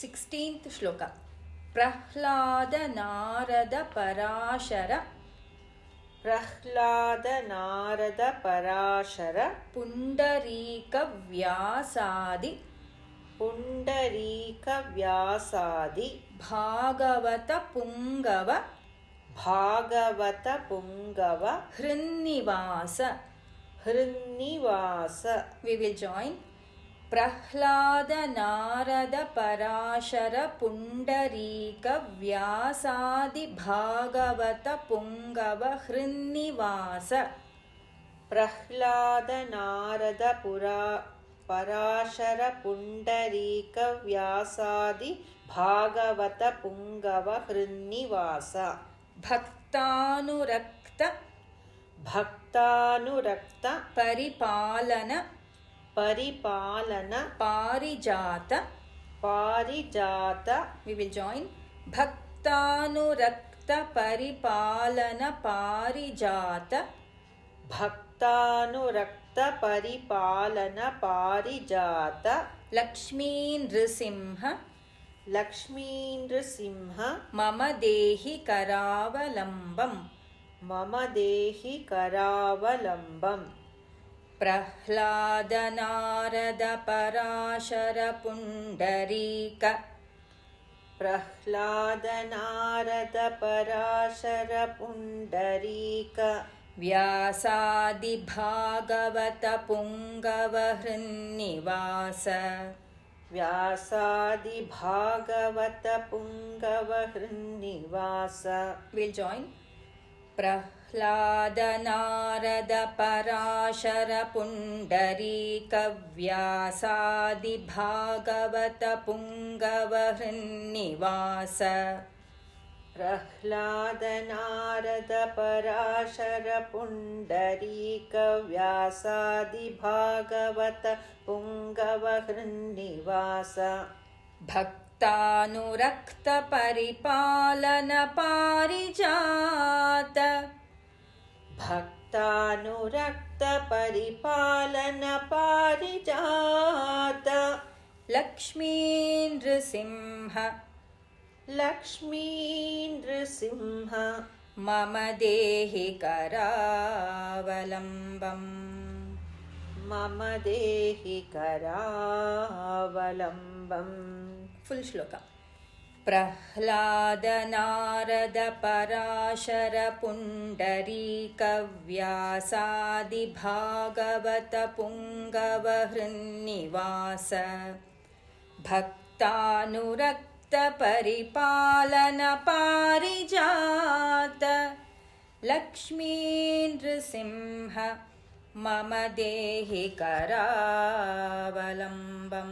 16th shloka. Prahlada Narada Parashara Pundarika Vyasadi Bhagavata Pungava Hrinnivasa. We will join. Prahlada Narada Parashara Pundarika Vyasadi Bhagavata Pungava Hrinnivasa. Prahlada Narada Parashara Pundarika Vyasadi Bhagavata Pungava Hrinnivasa. Bhaktanurakta Paripalana Parijata. We will join. Bhaktanurakta Paripalana Parijata. Bhaktanurakta Paripalana Parijata. Lakshmi Nrisimha Mama Dehi Karavalambam. Prahlada Narada Parashara Pundarika Vyasadi Bhagavata Pungava Hrinnivasa. We'll join. Prahlada Narada Parashara Pundarika Vyasadi Bhagavata Pungava Hrinnivasa. Prahlada Narada Parashara Pundarika Vyasadi Bhagavata Pungava Hrinnivasa. Bhaktanurakta Paripalana Parijata Lakshmi Nrisimha Mama Dehi Karavalambam. Full shloka. Prahlada Narada Parashara Pundarika Vyasadi Bhagavata Pungava Hrinnivasa. Bhaktanurakta Paripalana Parijata Lakshmi Nrisimha Mama Dehi Karavalambam.